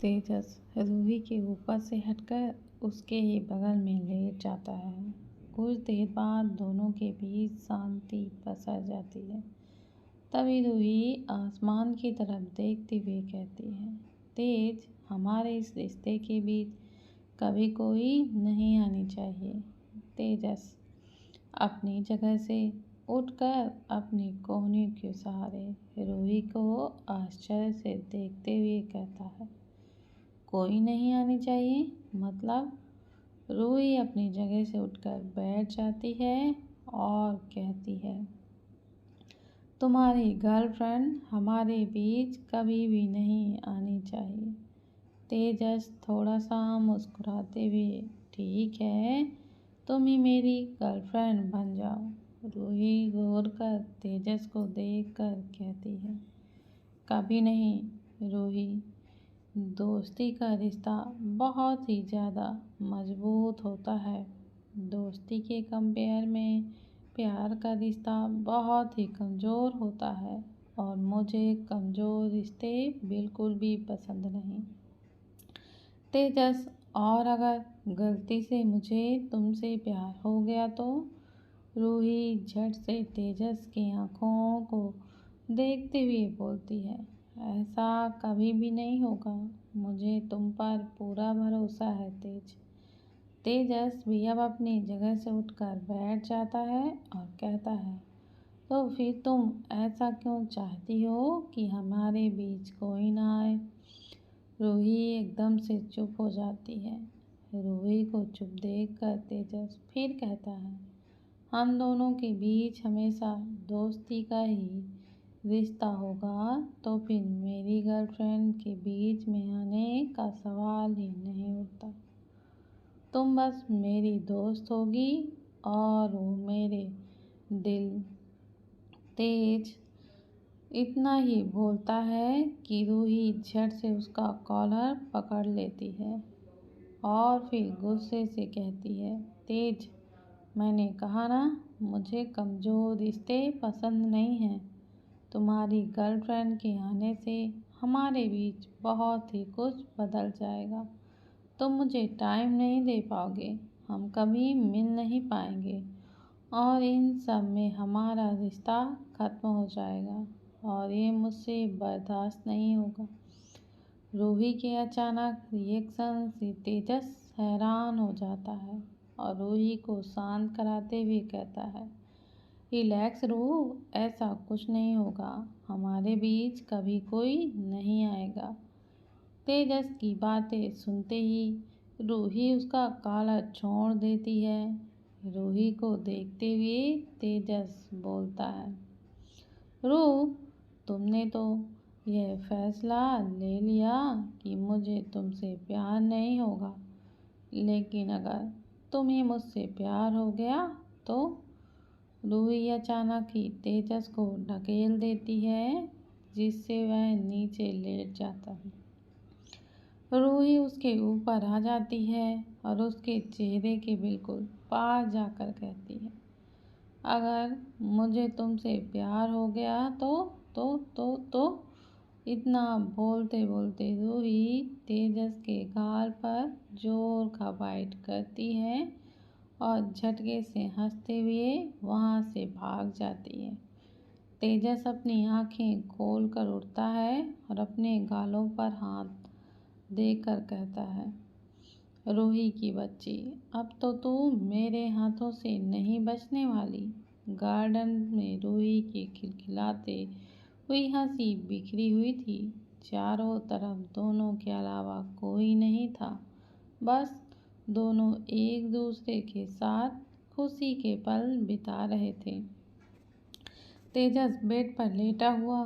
तेजस रूही के ऊपर से हटकर उसके ही बगल में लेट जाता है। कुछ देर बाद दोनों के बीच शांति पसर जाती है। तभी रूही आसमान की तरफ देखते हुए कहती है, तेज, हमारे इस रिश्ते के बीच कभी कोई नहीं आनी चाहिए। तेजस अपनी जगह से उठकर अपनी कोहनी के सहारे रूही को आश्चर्य से देखते हुए कहता है, कोई नहीं आनी चाहिए मतलब? रूही अपनी जगह से उठकर बैठ जाती है और कहती है, तुम्हारी गर्लफ्रेंड हमारे बीच कभी भी नहीं आनी चाहिए। तेजस थोड़ा सा मुस्कुराते हुए, ठीक है, तुम ही मेरी गर्लफ्रेंड बन जाओ। रूही गौर कर तेजस को देखकर कहती है, कभी नहीं रूही, दोस्ती का रिश्ता बहुत ही ज़्यादा मजबूत होता है। दोस्ती के कंपेयर में प्यार का रिश्ता बहुत ही कमज़ोर होता है और मुझे कमज़ोर रिश्ते बिल्कुल भी पसंद नहीं। तेजस, और अगर गलती से मुझे तुमसे प्यार हो गया तो? रूही झट से तेजस की आँखों को देखते हुए बोलती है, ऐसा कभी भी नहीं होगा। मुझे तुम पर पूरा भरोसा है तेज। तेजस भी अब अपनी जगह से उठकर बैठ जाता है और कहता है, तो फिर तुम ऐसा क्यों चाहती हो कि हमारे बीच कोई ना आए? रूही एकदम से चुप हो जाती है। रूही को चुप देखकर तेजस फिर कहता है, हम दोनों के बीच हमेशा दोस्ती का ही रिश्ता होगा तो फिर मेरी गर्लफ्रेंड के बीच में आने का सवाल ही नहीं उठता। तुम बस मेरी दोस्त होगी और वो मेरे दिल। तेज इतना ही बोलता है कि रूही झट से उसका कॉलर पकड़ लेती है और फिर गुस्से से कहती है, तेज, मैंने कहा ना, मुझे कमज़ोर रिश्ते पसंद नहीं हैं। तुम्हारी गर्लफ्रेंड के आने से हमारे बीच बहुत ही कुछ बदल जाएगा। तुम मुझे टाइम नहीं दे पाओगे, हम कभी मिल नहीं पाएंगे और इन सब में हमारा रिश्ता ख़त्म हो जाएगा और ये मुझसे बर्दाश्त नहीं होगा। रूही के अचानक रिएक्शन से तेजस हैरान हो जाता है और रूही को शांत कराते हुए कहता है, रिलैक्स रूह, ऐसा कुछ नहीं होगा, हमारे बीच कभी कोई नहीं आएगा। तेजस की बातें सुनते ही रूही उसका कॉलर छोड़ देती है। रूही को देखते हुए तेजस बोलता है, रूह, तुमने तो यह फैसला ले लिया कि मुझे तुमसे प्यार नहीं होगा, लेकिन अगर तुम्हें मुझसे प्यार हो गया तो? रूही अचानक ही तेजस को ढकेल देती है जिससे वह नीचे लेट जाता है। रूही उसके ऊपर आ जाती है और उसके चेहरे के बिल्कुल पास जाकर कहती है, अगर मुझे तुमसे प्यार हो गया तो इतना बोलते बोलते रूही तेजस के गाल पर जोर का बाइट करती है और झटके से हंसते हुए वहाँ से भाग जाती है। तेजस अपनी आंखें खोल कर उठता है और अपने गालों पर हाथ देकर कहता है, रूही की बच्ची, अब तो तू मेरे हाथों से नहीं बचने वाली। गार्डन में रूही की खिलखिलाते हुई हंसी बिखरी हुई थी। चारों तरफ दोनों के अलावा कोई नहीं था, बस दोनों एक दूसरे के साथ खुशी के पल बिता रहे थे। तेजस बेड पर लेटा हुआ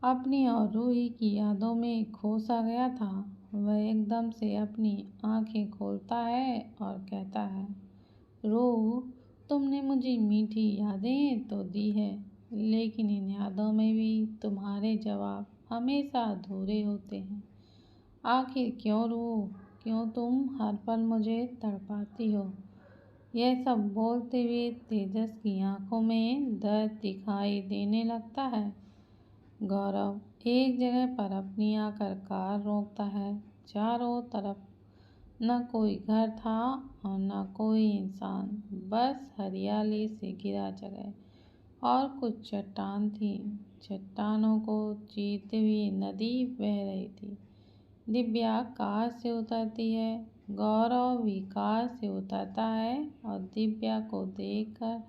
अपनी और रूही की यादों में खो सा गया था। वह एकदम से अपनी आंखें खोलता है और कहता है, रूह, तुमने मुझे मीठी यादें तो दी है, लेकिन इन यादों में भी तुम्हारे जवाब हमेशा अधूरे होते हैं। आखिर क्यों रूह, क्यों तुम हर पल मुझे तड़पाती हो? यह सब बोलते हुए तेजस की आंखों में दर्द दिखाई देने लगता है। गौरव एक जगह पर अपनी आकर कार रोकता है। चारों तरफ न कोई घर था और न कोई इंसान, बस हरियाली से घिरा जगह और कुछ चट्टान थी। चट्टानों को चीरते हुए नदी बह रही थी। दिव्या कार से उतरती है। गौरव भी कार से उतरता है और दिव्या को देखकर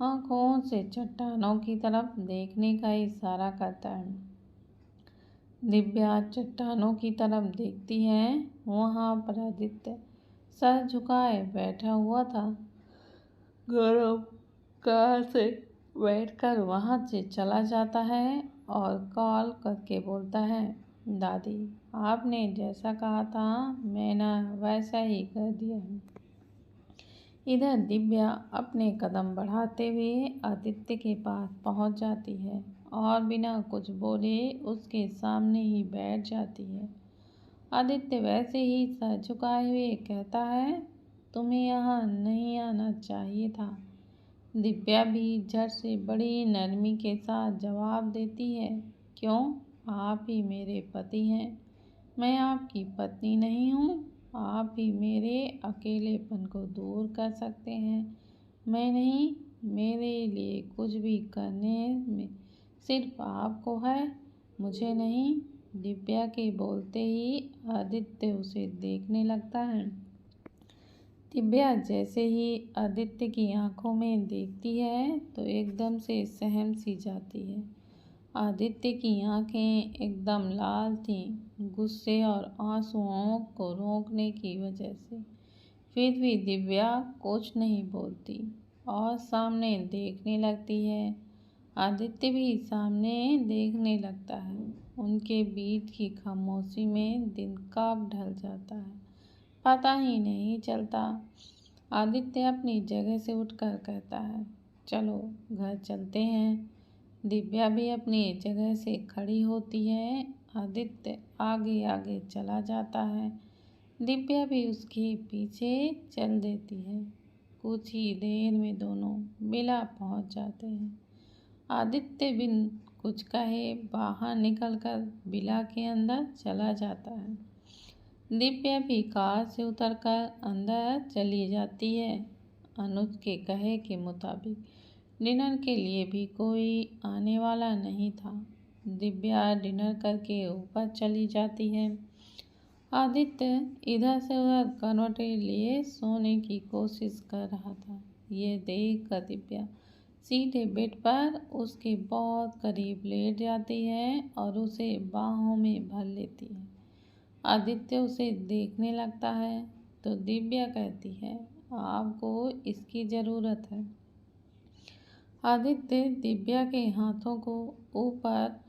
आंखों से चट्टानों की तरफ देखने का इशारा करता है। दिव्या चट्टानों की तरफ देखती है। वहां पर आदित्य सर झुकाए बैठा हुआ था। गौरव कार से बैठकर वहां से चला जाता है और कॉल करके बोलता है, दादी आपने जैसा कहा था मैंने वैसा ही कर दिया है। इधर दिव्या अपने कदम बढ़ाते हुए आदित्य के पास पहुंच जाती है और बिना कुछ बोले उसके सामने ही बैठ जाती है। आदित्य वैसे ही सर झुकाए हुए कहता है, तुम्हें यहाँ नहीं आना चाहिए था। दिव्या भी झट से बड़ी नरमी के साथ जवाब देती है, क्यों? आप ही मेरे पति हैं, मैं आपकी पत्नी नहीं हूँ। आप ही मेरे अकेलेपन को दूर कर सकते हैं, मैं नहीं। मेरे लिए कुछ भी करने में सिर्फ आपको है, मुझे नहीं। दिव्या के बोलते ही आदित्य उसे देखने लगता है। दिव्या जैसे ही आदित्य की आंखों में देखती है तो एकदम से सहम सी जाती है। आदित्य की आंखें एकदम लाल थीं, गुस्से और आंसुओं को रोकने की वजह से। फिर भी दिव्या कुछ नहीं बोलती और सामने देखने लगती है। आदित्य भी सामने देखने लगता है। उनके बीच की खामोशी में दिन कब ढल जाता है पता ही नहीं चलता। आदित्य अपनी जगह से उठकर कहता है, चलो घर चलते हैं। दिव्या भी अपनी जगह से खड़ी होती है। आदित्य आगे आगे चला जाता है। दिव्या भी उसके पीछे चल देती है। कुछ ही देर में दोनों बिला पहुंच जाते हैं। आदित्य बिन कुछ कहे बाहर निकलकर बिला के अंदर चला जाता है। दिव्या भी कार से उतरकर अंदर चली जाती है। अनुज के कहे के मुताबिक डिनर के लिए भी कोई आने वाला नहीं था। दिव्या डिनर करके ऊपर चली जाती है। आदित्य इधर से उधर करवटें लिए सोने की कोशिश कर रहा था। ये देख कर दिव्या सीधे बेड पर उसके बहुत करीब लेट जाती है और उसे बाहों में भर लेती है। आदित्य उसे देखने लगता है तो दिव्या कहती है, आपको इसकी ज़रूरत है। आदित्य दिव्या के हाथों को ऊपर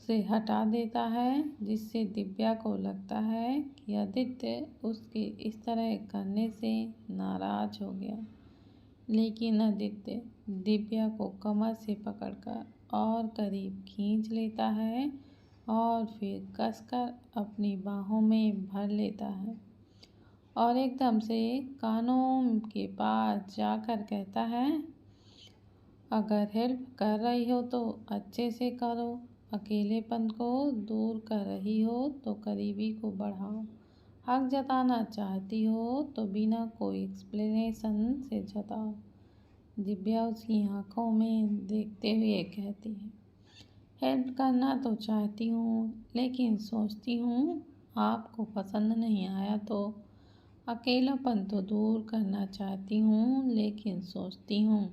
से हटा देता है, जिससे दिव्या को लगता है कि आदित्य उसके इस तरह करने से नाराज हो गया। लेकिन आदित्य दिव्या को कमर से पकड़कर और करीब खींच लेता है और फिर कसकर अपनी बाहों में भर लेता है और एकदम से कानों के पास जाकर कहता है, अगर हेल्प कर रही हो तो अच्छे से करो, अकेलेपन को दूर कर रही हो तो करीबी को बढ़ाओ, हक जताना चाहती हो तो बिना कोई एक्सप्लेनेशन से जताओ। दिव्या उसकी आंखों में देखते हुए कहती है, हेल्प करना तो चाहती हूँ लेकिन सोचती हूँ आपको पसंद नहीं आया तो। अकेलापन तो दूर करना चाहती हूँ लेकिन सोचती हूँ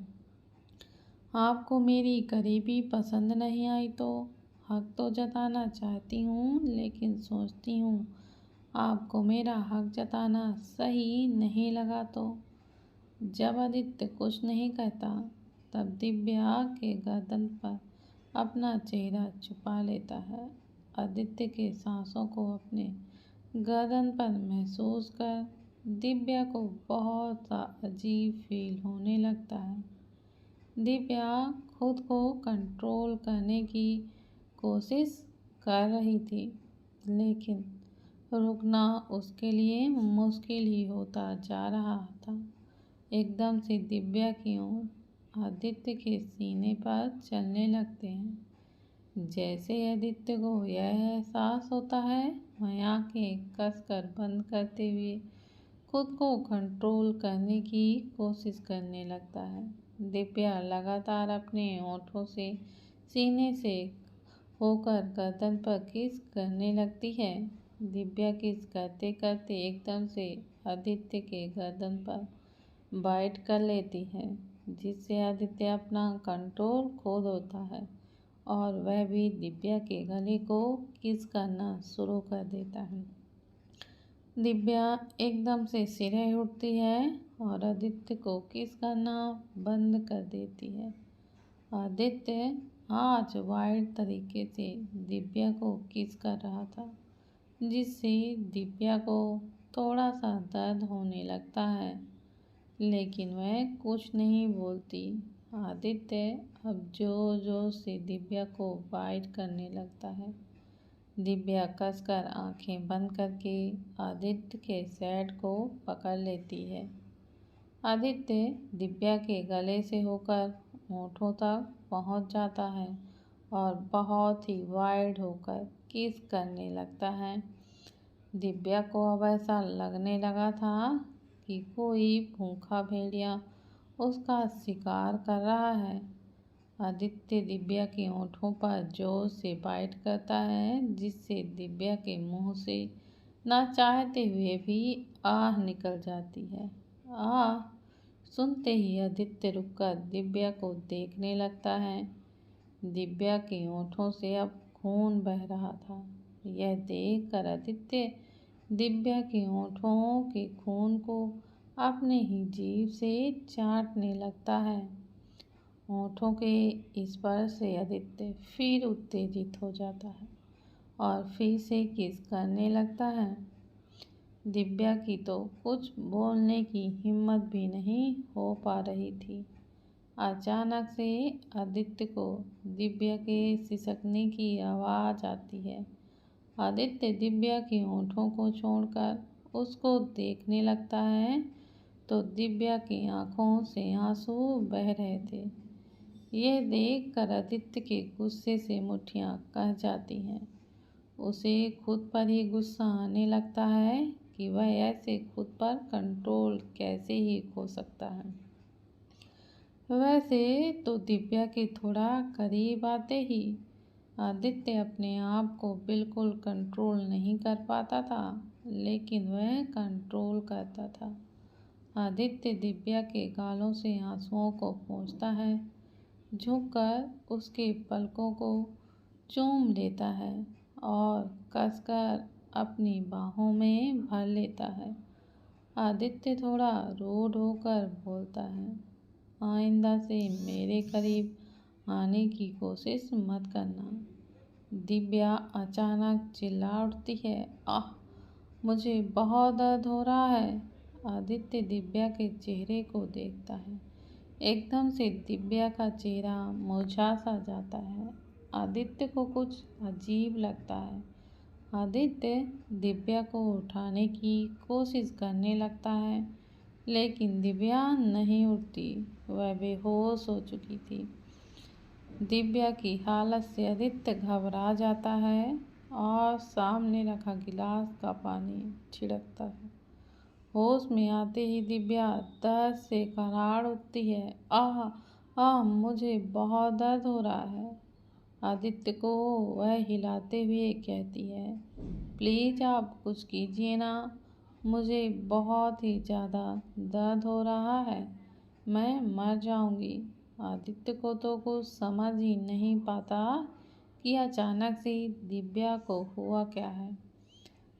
आपको मेरी करीबी पसंद नहीं आई तो। हक तो जताना चाहती हूँ लेकिन सोचती हूँ आपको मेरा हक जताना सही नहीं लगा तो। जब आदित्य कुछ नहीं कहता तब दिव्या के गर्दन पर अपना चेहरा छुपा लेता है। आदित्य के सांसों को अपने गर्दन पर महसूस कर दिव्या को बहुत सा अजीब फील होने लगता है। दिव्या खुद को कंट्रोल करने की कोशिश कर रही थी लेकिन रुकना उसके लिए मुश्किल ही होता जा रहा था। एकदम से दिव्या की ओर आदित्य के सीने पर चलने लगते हैं। जैसे आदित्य को यह एहसास होता है, वह आंखें कसकर बंद करते हुए खुद को कंट्रोल करने की कोशिश करने लगता है। दिव्या लगातार अपने होठों से सीने से होकर गर्दन पर किस करने लगती है। दिव्या किस करते करते एकदम से आदित्य के गर्दन पर बाइट कर लेती है, जिससे आदित्य अपना कंट्रोल खो देता है और वह भी दिव्या के गले को किस करना शुरू कर देता है। दिव्या एकदम से सिरे उठती है और आदित्य को किस करना बंद कर देती है। आदित्य आज वाइल्ड तरीके से दिव्या को किस कर रहा था, जिससे दिव्या को थोड़ा सा दर्द होने लगता है, लेकिन वह कुछ नहीं बोलती। आदित्य अब जोर जोर से दिव्या को बाइट करने लगता है। दिव्या कसकर आंखें बंद करके आदित्य के सैड को पकड़ लेती है। आदित्य दिव्या के गले से होकर होठों तक पहुंच जाता है और बहुत ही वाइल्ड होकर किस करने लगता है। दिव्या को अब ऐसा लगने लगा था कि कोई भूखा भेड़िया उसका शिकार कर रहा है। आदित्य दिव्या के होठों पर जोर से बाइट करता है, जिससे दिव्या के मुंह से ना चाहते हुए भी आह निकल जाती है। आह सुनते ही आदित्य रुककर दिव्या को देखने लगता है। दिव्या के होठों से अब खून बह रहा था। यह देखकर आदित्य दिव्या के होठों के खून को अपने ही जीभ से चाटने लगता है। होठों के स्पर्श से आदित्य फिर उत्तेजित हो जाता है और फिर से किस करने लगता है। दिव्या की तो कुछ बोलने की हिम्मत भी नहीं हो पा रही थी। अचानक से आदित्य को दिव्या के सिसकने की आवाज़ आती है। आदित्य दिव्या के होठों को छोड़कर उसको देखने लगता है तो दिव्या की आंखों से आंसू बह रहे थे। यह देखकर आदित्य के गुस्से से मुट्ठियां कस जाती हैं। उसे खुद पर ही गुस्सा आने लगता है कि वह ऐसे खुद पर कंट्रोल कैसे ही खो सकता है। वैसे तो दिव्या के थोड़ा करीब आते ही आदित्य अपने आप को बिल्कुल कंट्रोल नहीं कर पाता था, लेकिन वह कंट्रोल करता था। आदित्य दिव्या के गालों से आंसुओं को पोंछता है, झुककर उसके पलकों को चूम लेता है और कसकर अपनी बाहों में भर लेता है। आदित्य थोड़ा रूड होकर बोलता है, आइंदा से मेरे करीब आने की कोशिश मत करना। दिव्या अचानक चिल्ला उठती है, आह मुझे बहुत दर्द हो रहा है। आदित्य दिव्या के चेहरे को देखता है। एकदम से दिव्या का चेहरा मुरझा सा जाता है। आदित्य को कुछ अजीब लगता है। आदित्य दिव्या को उठाने की कोशिश करने लगता है, लेकिन दिव्या नहीं उठती। वह बेहोश हो चुकी थी। दिव्या की हालत से आदित्य घबरा जाता है और सामने रखा गिलास का पानी छिड़कता है। होश में आते ही दिव्या दर्द से कराह उठती है। आह आह मुझे बहुत दर्द हो रहा है। आदित्य को वह हिलाते हुए कहती है, प्लीज़ आप कुछ कीजिए ना, मुझे बहुत ही ज़्यादा दर्द हो रहा है, मैं मर जाऊंगी। आदित्य को तो कुछ समझ ही नहीं पाता कि अचानक से दिव्या को हुआ क्या है।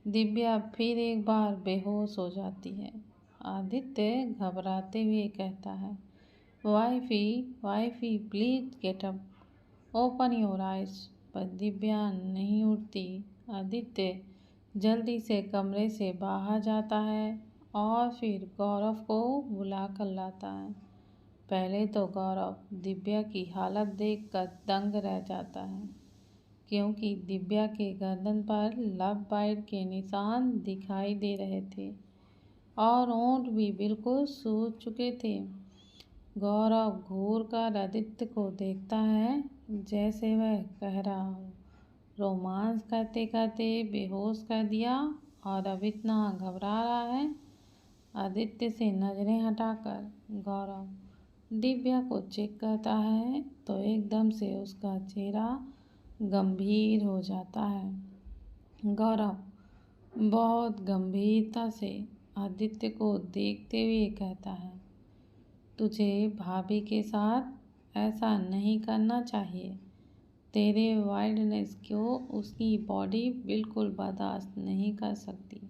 दिव्या फिर एक बार बेहोश हो जाती है। आदित्य घबराते हुए कहता है, wifey please get up, open your eyes. पर दिव्या नहीं उठती। आदित्य जल्दी से कमरे से बाहर जाता है और फिर गौरव को बुला कर लाता है। पहले तो गौरव दिव्या की हालत देखकर दंग रह जाता है, क्योंकि दिव्या के गर्दन पर लव बाइट के निशान दिखाई दे रहे थे और होंठ भी बिल्कुल सूज चुके थे। गौरव घूर कर आदित्य को देखता है, जैसे वह कह रहा हो। रोमांस करते करते बेहोश कर दिया और अब इतना घबरा रहा है। आदित्य से नजरें हटाकर गौरव दिव्या को चेक करता है तो एकदम से उसका चेहरा गंभीर हो जाता है। गौरव बहुत गंभीरता से आदित्य को देखते हुए कहता है, तुझे भाभी के साथ ऐसा नहीं करना चाहिए। तेरे वाइल्डनेस को उसकी बॉडी बिल्कुल बर्दाश्त नहीं कर सकती।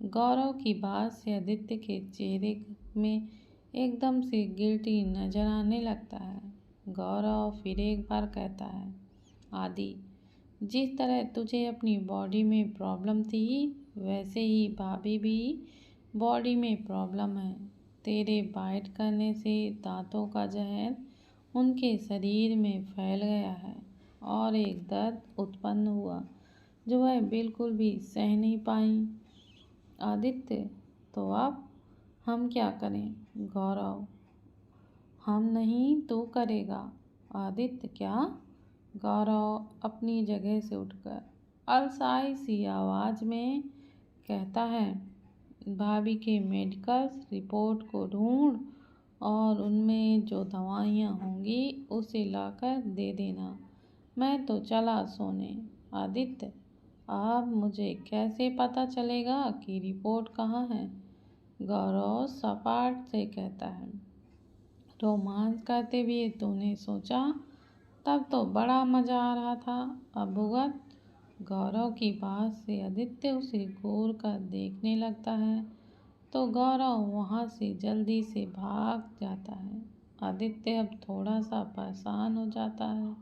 गौरव की बात से आदित्य के चेहरे में एकदम से गिल्टी नजर आने लगता है। गौरव फिर एक बार कहता है, आदि, जिस तरह तुझे अपनी बॉडी में प्रॉब्लम थी वैसे ही भाभी भी बॉडी में प्रॉब्लम है। तेरे बाइट करने से दांतों का जहर उनके शरीर में फैल गया है और एक दर्द उत्पन्न हुआ जो वह बिल्कुल भी सह नहीं पाई। आदित्य, तो अब हम क्या करें? गौरव, हम नहीं तू करेगा। आदित्य, क्या? गौरव अपनी जगह से उठकर अलसाई सी आवाज़ में कहता है, भाभी के मेडिकल रिपोर्ट को ढूंढ और उनमें जो दवाइयाँ होंगी उसे लाकर दे देना। मैं तो चला सोने। आदित्य, अब मुझे कैसे पता चलेगा कि रिपोर्ट कहाँ है? गौरव सपाट से कहता है, रोमांस करते हुए तूने सोचा तब तो बड़ा मज़ा आ रहा था, अब भुगत। गौरव की बात से आदित्य उसे घूर कर देखने लगता है तो गौरव वहाँ से जल्दी से भाग जाता है। आदित्य अब थोड़ा सा परेशान हो जाता है।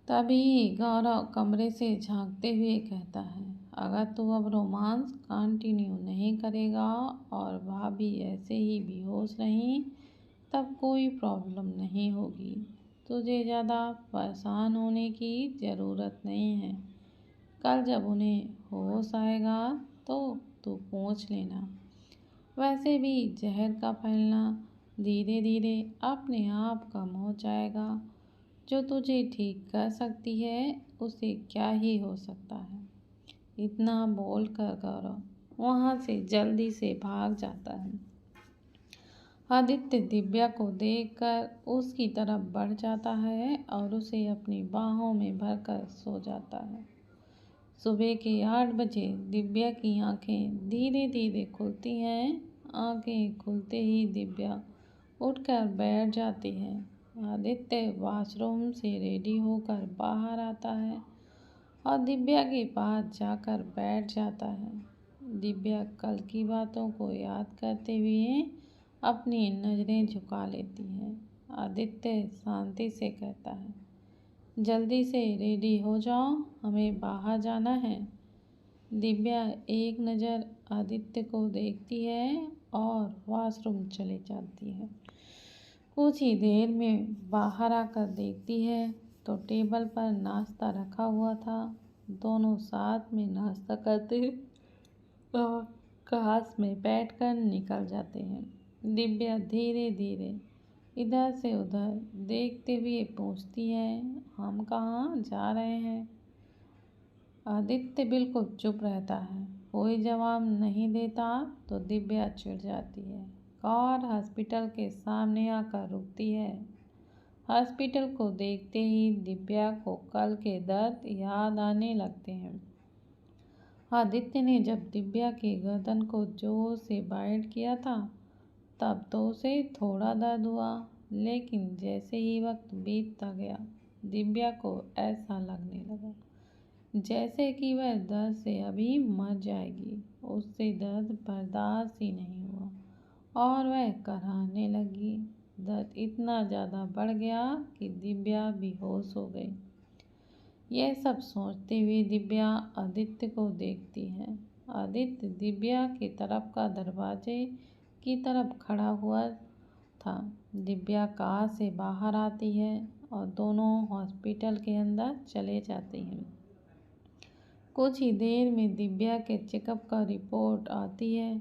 तभी गौरव कमरे से झांकते हुए कहता है, अगर तू अब रोमांस कंटिन्यू नहीं करेगा और भाभी ऐसे ही बेहोश रही तब कोई प्रॉब्लम नहीं होगी। तुझे ज़्यादा परेशान होने की ज़रूरत नहीं है। कल जब उन्हें होश आएगा तो तू पूछ लेना। वैसे भी जहर का फैलना धीरे धीरे अपने आप कम हो जाएगा। जो तुझे ठीक कर सकती है उसे क्या ही हो सकता है। इतना बोलकर गौरव वहाँ से जल्दी से भाग जाता है। आदित्य दिव्या को देखकर उसकी तरफ बढ़ जाता है और उसे अपनी बाहों में भरकर सो जाता है। सुबह के 8 बजे दिव्या की आंखें धीरे धीरे खुलती हैं। आंखें खुलते ही दिव्या उठकर बैठ जाती है। आदित्य वॉशरूम से रेडी होकर बाहर आता है और दिव्या के पास जाकर बैठ जाता है। दिव्या कल की बातों को याद करते हुए अपनी नज़रें झुका लेती है। आदित्य शांति से कहता है, जल्दी से रेडी हो जाओ, हमें बाहर जाना है। दिव्या एक नज़र आदित्य को देखती है और वॉशरूम चले जाती है। कुछ ही देर में बाहर आकर देखती है तो टेबल पर नाश्ता रखा हुआ था। दोनों साथ में नाश्ता करते और क्लास में बैठकर निकल जाते हैं। दिव्या धीरे धीरे इधर से उधर देखते हुए पूछती है, हम कहाँ जा रहे हैं? आदित्य बिल्कुल चुप रहता है। कोई जवाब नहीं देता तो दिव्या चिढ़ जाती है और हॉस्पिटल के सामने आकर रुकती है। हॉस्पिटल को देखते ही दिव्या को कल के दर्द याद आने लगते हैं। आदित्य ने जब दिव्या की गर्दन को जोर से बाइट किया था तब तो उसे थोड़ा दर्द हुआ, लेकिन जैसे ही वक्त बीतता गया दिव्या को ऐसा लगने लगा जैसे कि वह दर्द से अभी मर जाएगी। उससे दर्द बर्दाश्त ही नहीं हुआ और वह कराहने लगी। दर्द इतना ज़्यादा बढ़ गया कि दिव्या बेहोश हो गई। यह सब सोचते हुए दिव्या आदित्य को देखती है। आदित्य दिव्या की तरफ का दरवाजे की तरफ खड़ा हुआ था। दिव्या कार से बाहर आती है और दोनों हॉस्पिटल के अंदर चले जाते हैं। कुछ ही देर में दिव्या के चेकअप का रिपोर्ट आती है।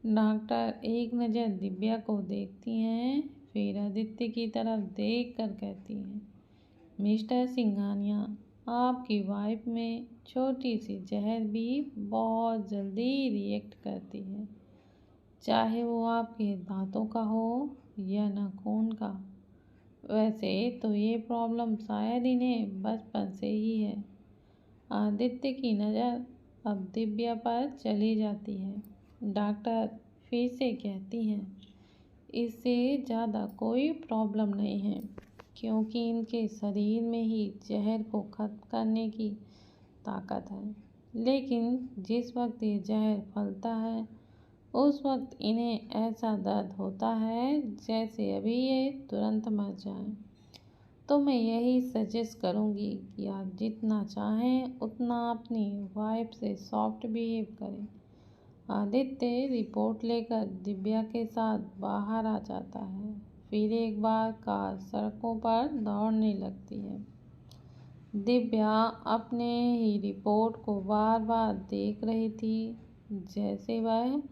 डॉक्टर एक नज़र दिव्या को देखती हैं, फिर आदित्य की तरफ देख कर कहती हैं, मिस्टर सिंघानिया, आपकी वाइफ में छोटी सी जहर भी बहुत जल्दी रिएक्ट करती है, चाहे वो आपके दांतों का हो या नाखून का। वैसे तो ये प्रॉब्लम शायद इन्हें बचपन से ही है। आदित्य की नज़र अब दिव्या पर चली जाती है। डॉक्टर फिर से कहती हैं, इससे ज़्यादा कोई प्रॉब्लम नहीं है, क्योंकि इनके शरीर में ही जहर को खत्म करने की ताकत है। लेकिन जिस वक्त ये जहर फैलता है, उस वक्त इन्हें ऐसा दर्द होता है जैसे अभी ये तुरंत मर जाएं। तो मैं यही सजेस्ट करूँगी कि आप जितना चाहें उतना अपनी वाइफ से सॉफ्ट बिहेव करें। आदित्य रिपोर्ट लेकर दिव्या के साथ बाहर आ जाता है। फिर एक बार कार सड़कों पर दौड़ने लगती है। दिव्या अपने ही रिपोर्ट को बार बार देख रही थी, जैसे वह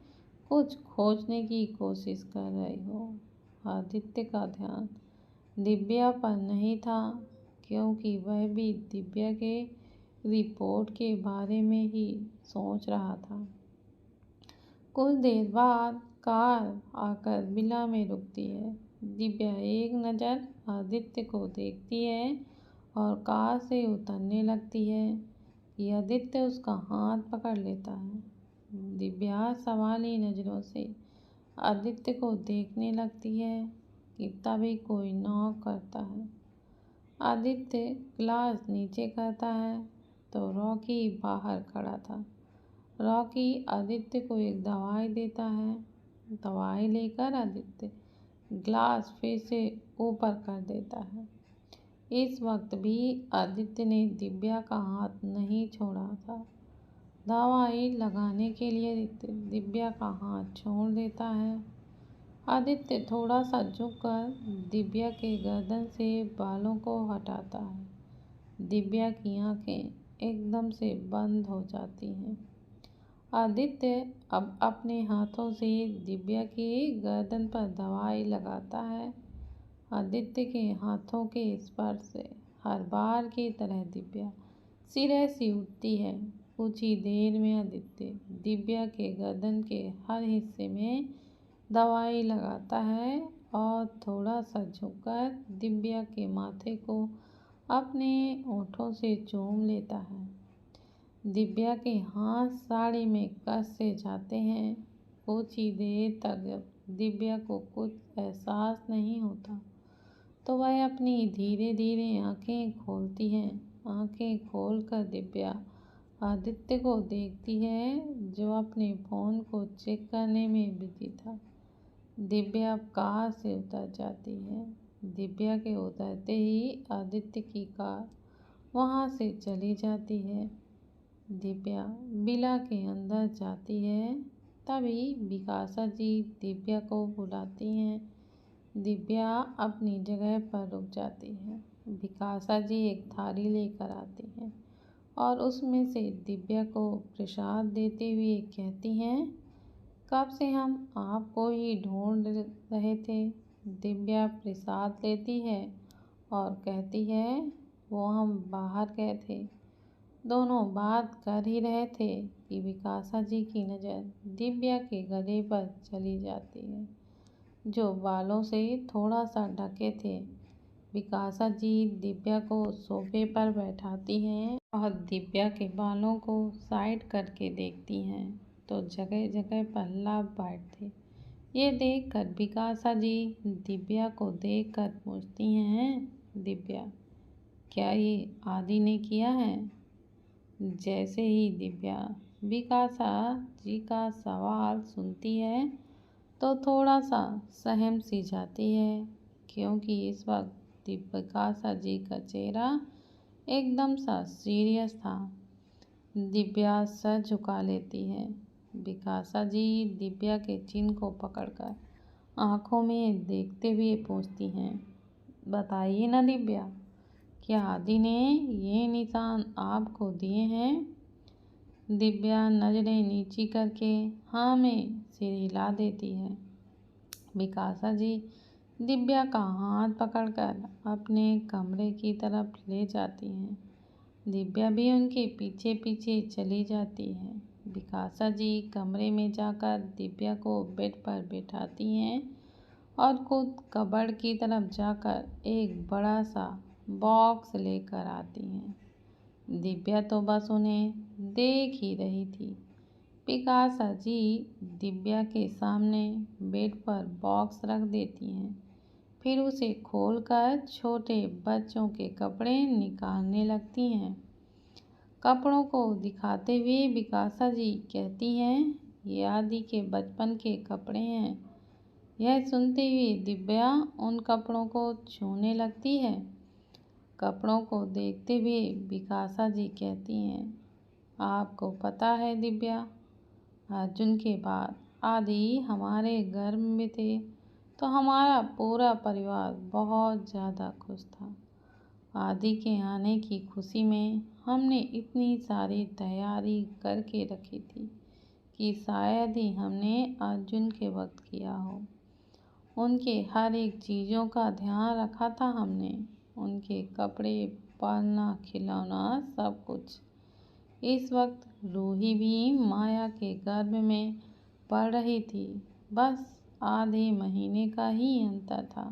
कुछ खोजने की कोशिश कर रही हो। आदित्य का ध्यान दिव्या पर नहीं था, क्योंकि वह भी दिव्या के रिपोर्ट के बारे में ही सोच रहा था। कुछ देर बाद कार आकर विला में रुकती है। दिव्या एक नज़र आदित्य को देखती है और कार से उतरने लगती है कि आदित्य उसका हाथ पकड़ लेता है। दिव्या सवाली नज़रों से आदित्य को देखने लगती है कि तभी कोई नॉक करता है। आदित्य ग्लास नीचे करता है तो रॉकी बाहर खड़ा था। रॉकी आदित्य को एक दवाई देता है। दवाई लेकर आदित्य ग्लास फिर से ऊपर कर देता है। इस वक्त भी आदित्य ने दिव्या का हाथ नहीं छोड़ा था। दवाई लगाने के लिए दिव्या का हाथ छोड़ देता है। आदित्य थोड़ा सा झुककर दिव्या के गर्दन से बालों को हटाता है। दिव्या की आंखें एकदम से बंद हो जाती हैं। आदित्य अब अपने हाथों से दिव्या की गर्दन पर दवाई लगाता है। आदित्य के हाथों के स्पर्श से हर बार की तरह दिव्या सिर ऐसी उठती है। कुछ ही देर में आदित्य दिव्या के गर्दन के हर हिस्से में दवाई लगाता है और थोड़ा सा झुककर दिव्या के माथे को अपने होठों से चूम लेता है। दिव्या के हाथ साड़ी में कस से जाते हैं। कुछ ही देर तक दिव्या को कुछ एहसास नहीं होता, तो वह अपनी धीरे धीरे आंखें खोलती है। आंखें खोलकर दिव्या आदित्य को देखती है, जो अपने फ़ोन को चेक करने में बिजी था। दिव्या कार से उतर जाती है। दिव्या के उतरते ही आदित्य की कार वहाँ से चली जाती है। दिव्या विला के अंदर जाती है। तभी विकासा जी दिव्या को बुलाती हैं। दिव्या अपनी जगह पर रुक जाती है। विकासा जी एक थाली लेकर आती हैं और उसमें से दिव्या को प्रसाद देते हुए कहती हैं, कब से हम आपको ही ढूंढ रहे थे। दिव्या प्रसाद लेती है और कहती है, वो हम बाहर गए थे, दोनों बात कर ही रहे थे कि विकासा जी की नज़र दिव्या के गले पर चली जाती है, जो बालों से थोड़ा सा ढके थे। विकासा जी दिव्या को सोफे पर बैठाती हैं और दिव्या के बालों को साइड करके देखती हैं, तो जगह जगह पर लव बर्ड थे। ये देखकर विकासा जी दिव्या को देखकर पूछती हैं, दिव्या, क्या ये आदि ने किया है। जैसे ही दिव्या विकासा जी का सवाल सुनती है तो थोड़ा सा सहम सी जाती है, क्योंकि इस वक्त विकासा जी का चेहरा एकदम सा सीरियस था। दिव्या सर झुका लेती है। विकासा जी दिव्या के चिन्ह को पकड़कर आंखों में देखते हुए पूछती हैं, बताइए ना दिव्या, क्या आदि ने ये निशान आपको दिए हैं। दिव्या नजरें नीची करके हाँ में सिर हिला देती है। विकासा जी दिव्या का हाथ पकड़कर अपने कमरे की तरफ ले जाती हैं। दिव्या भी उनके पीछे पीछे चली जाती है। बिकासा जी कमरे में जाकर दिव्या को बेड पर बैठाती हैं और खुद कबर्ड की तरफ जाकर एक बड़ा सा बॉक्स लेकर आती हैं। दिव्या तो बस उन्हें देख ही रही थी। पिकासा जी दिव्या के सामने बेड पर बॉक्स रख देती हैं। फिर उसे खोलकर छोटे बच्चों के कपड़े निकालने लगती हैं। कपड़ों को दिखाते हुए बिकासा जी कहती हैं, ये आदि के बचपन के कपड़े हैं। यह सुनते हुए दिव्या उन कपड़ों को छूने लगती है। कपड़ों को देखते हुए बिकासा जी कहती हैं, आपको पता है दिव्या, अर्जुन के बाद आदि हमारे घर में थे तो हमारा पूरा परिवार बहुत ज़्यादा खुश था। आदि के आने की खुशी में हमने इतनी सारी तैयारी करके रखी थी कि शायद ही हमने अर्जुन के वक्त किया हो। उनके हर एक चीज़ों का ध्यान रखा था हमने, उनके कपड़े, पालना, खिलौना, सब कुछ। इस वक्त रूही भी माया के गर्भ में पड़ रही थी। बस आधे महीने का ही अंतर था।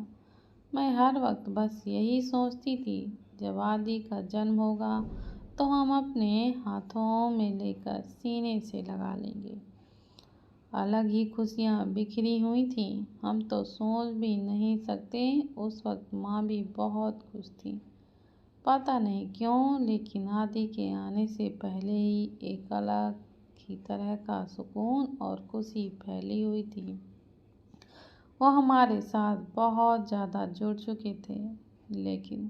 मैं हर वक्त बस यही सोचती थी, जब आदि का जन्म होगा तो हम अपने हाथों में लेकर सीने से लगा लेंगे। अलग ही खुशियाँ बिखरी हुई थीं। हम तो सोच भी नहीं सकते। उस वक्त माँ भी बहुत खुश थी। पता नहीं क्यों, लेकिन आदि के आने से पहले ही एक अलग ही तरह का सुकून और खुशी फैली हुई थी। वो हमारे साथ बहुत ज़्यादा जुड़ चुके थे। लेकिन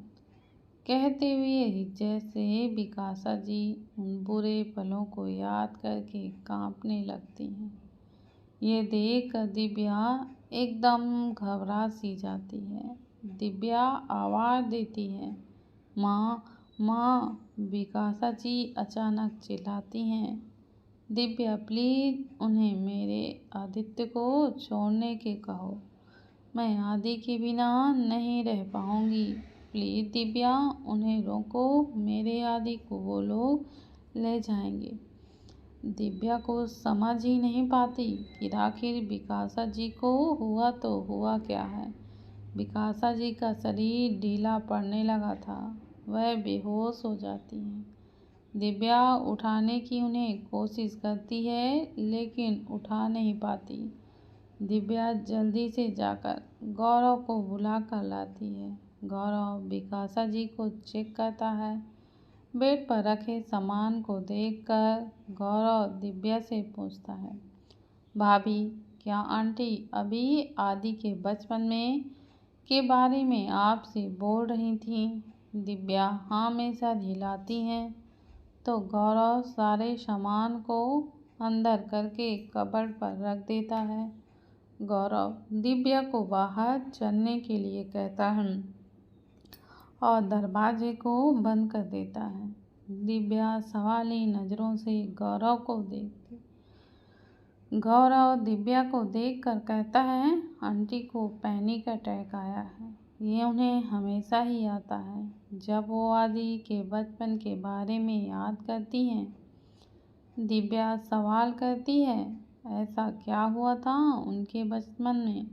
कहते हुए ही जैसे बिकासा जी उन बुरे पलों को याद करके कांपने लगती हैं। ये देख कर दिव्या एकदम घबरा सी जाती है। दिव्या आवाज़ देती है, माँ माँ। बिकासा जी अचानक चिल्लाती हैं, दिव्या प्लीज़ उन्हें मेरे आदित्य को छोड़ने के कहो। मैं आदि के बिना नहीं रह पाऊँगी। प्लीज़ दिव्या उन्हें रोको, मेरे आदि को वो लोग ले जाएंगे। दिव्या को समझ ही नहीं पाती कि आखिर बिकासा जी को हुआ तो हुआ क्या है। बिकासा जी का शरीर ढीला पड़ने लगा था। वह बेहोश हो जाती हैं। दिव्या उठाने की उन्हें कोशिश करती है, लेकिन उठा नहीं पाती। दिव्या जल्दी से जाकर गौरव को बुला कर लाती है। गौरव बिकासा जी को चेक करता है। बेड पर रखे सामान को देखकर गौरव दिव्या से पूछता है, भाभी क्या आंटी अभी आदि के बचपन में के बारे में आपसे बोल रही थी? दिव्या हाँ में सर हिलाती हैं। तो गौरव सारे सामान को अंदर करके कबर्ड पर रख देता है। गौरव दिव्या को बाहर चलने के लिए कहता है और दरवाजे को बंद कर देता है। दिव्या सवाली नज़रों से गौरव को देखती। गौरव दिव्या को देखकर कहता है, आंटी को पैनिक अटैक आया है। ये उन्हें हमेशा ही आता है जब वो आदि के बचपन के बारे में याद करती हैं। दिव्या सवाल करती है, ऐसा क्या हुआ था उनके बचपन में?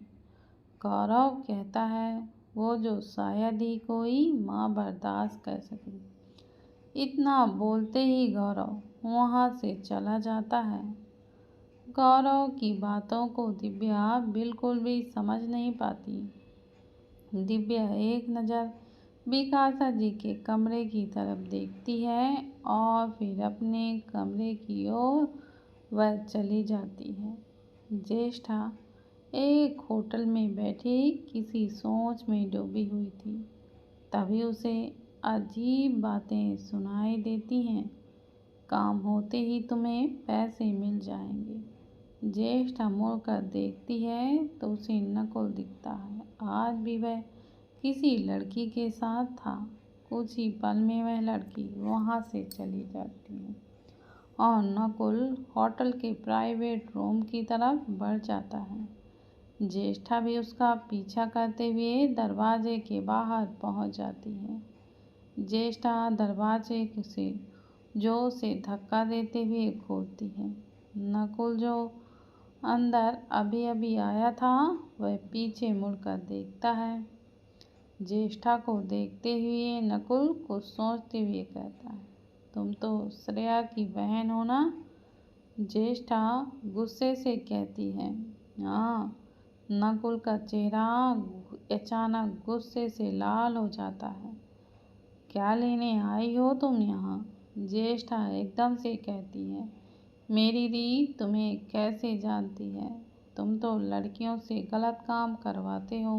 गौरव कहता है, वो जो शायद ही कोई माँ बर्दाश्त कर सके। इतना बोलते ही गौरव वहाँ से चला जाता है। गौरव की बातों को दिव्या बिल्कुल भी समझ नहीं पाती। दिव्या एक नज़र बिकासा जी के कमरे की तरफ देखती है और फिर अपने कमरे की ओर वह चली जाती है। ज्येष्ठा एक होटल में बैठी किसी सोच में डूबी हुई थी। तभी उसे अजीब बातें सुनाई देती हैं, काम होते ही तुम्हें पैसे मिल जाएंगे। ज्येष्ठा मुड़ कर देखती है तो उसे नकुल दिखता है। आज भी वह किसी लड़की के साथ था। कुछ ही पल में वह लड़की वहाँ से चली जाती है और नकुल होटल के प्राइवेट रूम की तरफ बढ़ जाता है। ज्येष्ठा भी उसका पीछा करते हुए दरवाजे के बाहर पहुंच जाती है। ज्येष्ठा दरवाजे से जोर से धक्का देते हुए खोलती है। नकुल, जो अंदर अभी अभी आया था, वह पीछे मुड़कर देखता है। ज्येष्ठा को देखते हुए नकुल कुछ सोचते हुए कहता है, तुम तो श्रेया की बहन हो ना? ज्येष्ठा गुस्से से कहती है। हाँ। नकुल का चेहरा अचानक गुस्से से लाल हो जाता है। क्या लेने आई हो तुम यहाँ? ज्येष्ठा एकदम से कहती है। मेरी दी तुम्हें कैसे जानती है? तुम तो लड़कियों से गलत काम करवाते हो।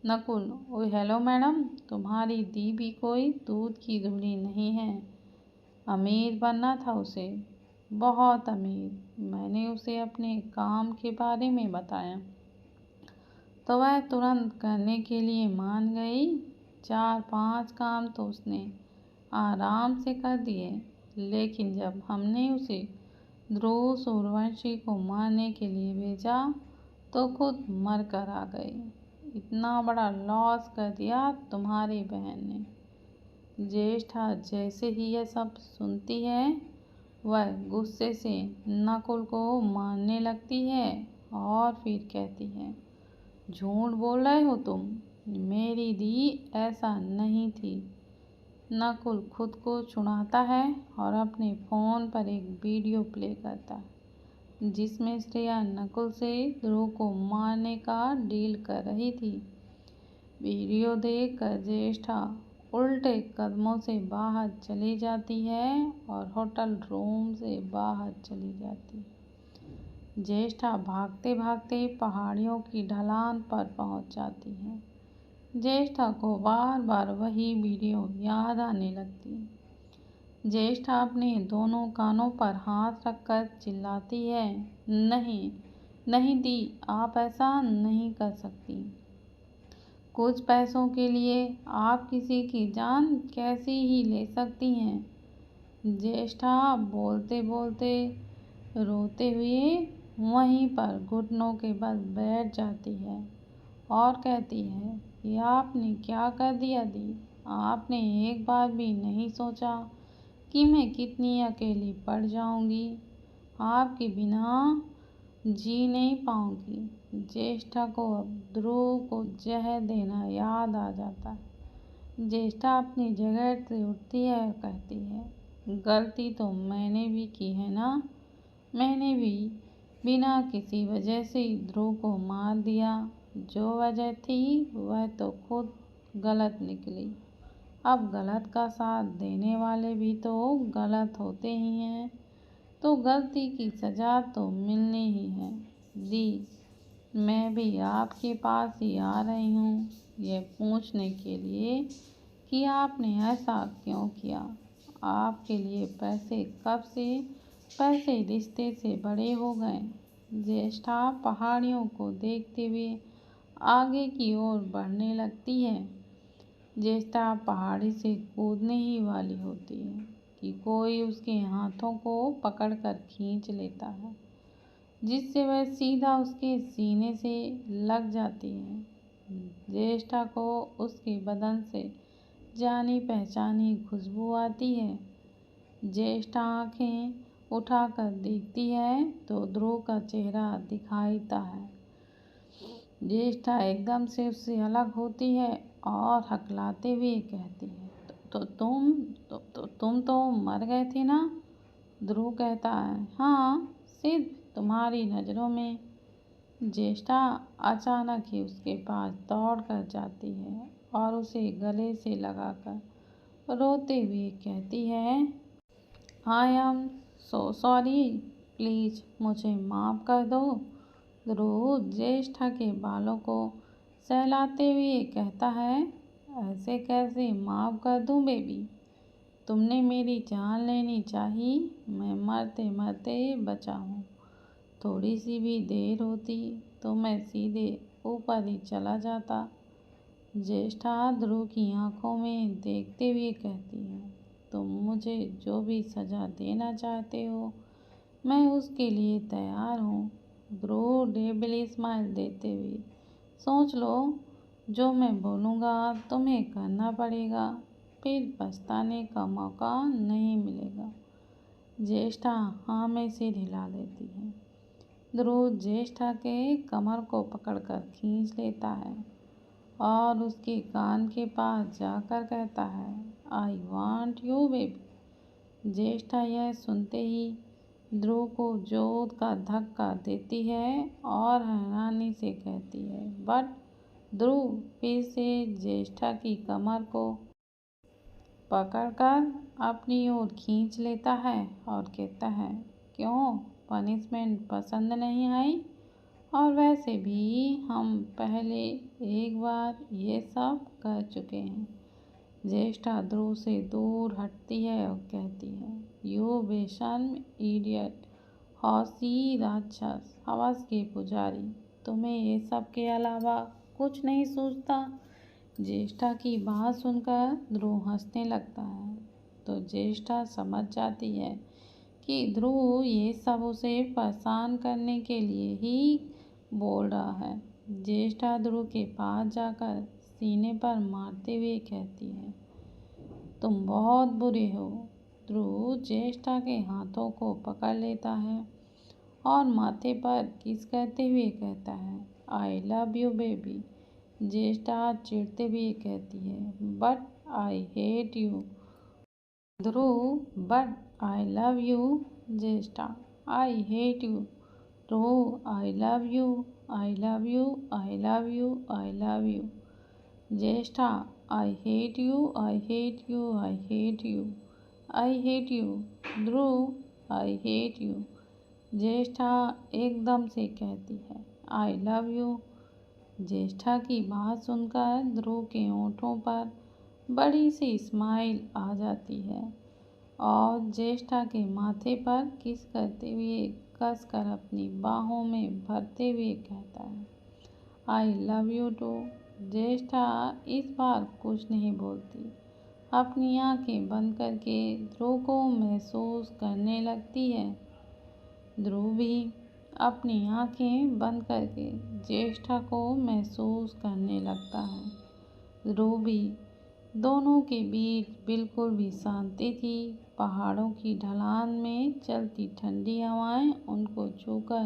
नकुल, ओह हेलो मैडम, तुम्हारी दी भी कोई दूध की धुली नहीं है। अमीर बनना था उसे, बहुत अमीर। मैंने उसे अपने काम के बारे में बताया तो वह तुरंत करने के लिए मान गई। 4-5 काम तो उसने आराम से कर दिए, लेकिन जब हमने उसे ध्रुव सूर्यवंशी को मारने के लिए भेजा तो खुद मर कर आ गई। इतना बड़ा लॉस कर दिया तुम्हारी बहन ने। ज्येष्ठा जैसे ही यह सब सुनती है, वह गुस्से से नकुल को मारने लगती है और फिर कहती है, झूठ बोल रहे हो तुम, मेरी दी ऐसा नहीं थी। नकुल खुद को छुड़ाता है और अपने फ़ोन पर एक वीडियो प्ले करता है जिसमें श्रेया नकुल से ध्रुव को मारने का डील कर रही थी। वीडियो देख कर ज्येष्ठा उल्टे कदमों से बाहर चली जाती है और होटल रूम से बाहर चली जाती है। ज्येष्ठा भागते भागते पहाड़ियों की ढलान पर पहुंच जाती है। ज्येष्ठा को बार बार वही वीडियो याद आने लगती है। ज्येष्ठा अपने दोनों कानों पर हाथ रखकर चिल्लाती है, नहीं नहीं दी, आप ऐसा नहीं कर सकती। कुछ पैसों के लिए आप किसी की जान कैसे ही ले सकती हैं। ज्येष्ठा बोलते बोलते रोते हुए वहीं पर घुटनों के बल बैठ जाती है और कहती है, ये आपने क्या कर दिया दी? आपने एक बार भी नहीं सोचा कि मैं कितनी अकेली पड़ जाऊंगी? आपके बिना जी नहीं पाऊंगी। ज्येष्ठा को अब ध्रुव को जहर देना याद आ जाता है। ज्येष्ठा अपनी जगह से उठती है और कहती है, गलती तो मैंने भी की है ना? मैंने भी बिना किसी वजह से ही ध्रुव को मार दिया। जो वजह थी वह तो खुद गलत निकली। अब गलत का साथ देने वाले भी तो गलत होते ही हैं, तो गलती की सज़ा तो मिलनी ही है। दी, मैं भी आपके पास ही आ रही हूँ यह पूछने के लिए कि आपने ऐसा क्यों किया। आपके लिए पैसे कब से पैसे रिश्ते से बड़े हो गए। ज्येष्ठा पहाड़ियों को देखते हुए आगे की ओर बढ़ने लगती है। ज्येष्ठा पहाड़ी से कूदने ही वाली होती है कि कोई उसके हाथों को पकड़कर खींच लेता है, जिससे वह सीधा उसके सीने से लग जाती है। ज्येष्ठा को उसके बदन से जानी पहचानी खुशबू आती है। ज्येष्ठा आंखें उठाकर देखती है तो ध्रुव का चेहरा दिखाई देता है। ज्येष्ठा एकदम से उससे अलग होती है और हकलाते हुए कहती है, तुम तो मर गए थे ना? ध्रुव कहता है, हाँ, सिर्फ तुम्हारी नज़रों में। ज्येष्ठा अचानक ही उसके पास दौड़ कर जाती है और उसे गले से लगाकर रोते हुए कहती है, I am so sorry, please मुझे माफ़ कर दो। ध्रुव ज्येष्ठा के बालों को सहलाते हुए कहता है, ऐसे कैसे माफ़ कर दूं बेबी? तुमने मेरी जान लेनी चाही, मैं मरते मरते बचा हूँ। थोड़ी सी भी देर होती तो मैं सीधे ऊपर ही चला जाता। ज्येष्ठा ध्रुव की आंखों में देखते हुए कहती है, तुम मुझे जो भी सज़ा देना चाहते हो मैं उसके लिए तैयार हूँ। ध्रुव डेविली स्माइल देते हुए। सोच लो, जो मैं बोलूँगा तुम्हें करना पड़ेगा, फिर पछताने का मौका नहीं मिलेगा। ज्येष्ठा हाँ में सिर हिला देती है। ध्रुव ज्येष्ठा के कमर को पकड़कर खींच लेता है और उसके कान के पास जाकर कहता है, आई वांट यू बेबी। ज्येष्ठा यह सुनते ही ध्रुव को जोर का धक्का देती है और हैरानी से कहती है, बट ध्रुव फिर से ज्येष्ठा की कमर को पकड़कर अपनी ओर खींच लेता है और कहता है, क्यों पनिशमेंट पसंद नहीं आई? और वैसे भी हम पहले एक बार ये सब कर चुके हैं। ज्येष्ठा ध्रुव से दूर हटती है और कहती है, यू बेशर्म इडियट, हौसी राक्षस, हवस के पुजारी, तुम्हें ये सब के अलावा कुछ नहीं सूझता? ज्येष्ठा की बात सुनकर ध्रुव हंसने लगता है तो ज्येष्ठा समझ जाती है कि ध्रुव ये सब उसे परेशान करने के लिए ही बोल रहा है। ज्येष्ठा ध्रुव के पास जाकर सीने पर मारते हुए कहती है, तुम बहुत बुरे हो। ध्रुव ज्येष्ठा के हाथों को पकड़ लेता है और माथे पर किस करते हुए कहता है, I love you baby. Jyeshtha चिढ़ते हुए कहती है, but I hate you. Dhruv, but I love you. Jyeshtha, I hate you. Dhruv, I love you, I love you, I love you, I love you. Jyeshtha, I hate you, I hate you, I hate you, I hate you. Dhruv, I hate you. Jyeshtha एकदम से कहती है, I love you. ज्येष्ठा की बात सुनकर ध्रुव के होठों पर बड़ी सी स्माइल आ जाती है और ज्येष्ठा के माथे पर किस करते हुए कसकर अपनी बाहों में भरते हुए कहता है, आई लव यू टू। ज्येष्ठा इस बार कुछ नहीं बोलती, अपनी आंखें बंद करके ध्रुव को महसूस करने लगती है। ध्रुव भी अपनी आंखें बंद करके ज्येष्ठा को महसूस करने लगता है। ध्रुव भी। दोनों के बीच बिल्कुल भी शांति थी। पहाड़ों की ढलान में चलती ठंडी हवाएं उनको छूकर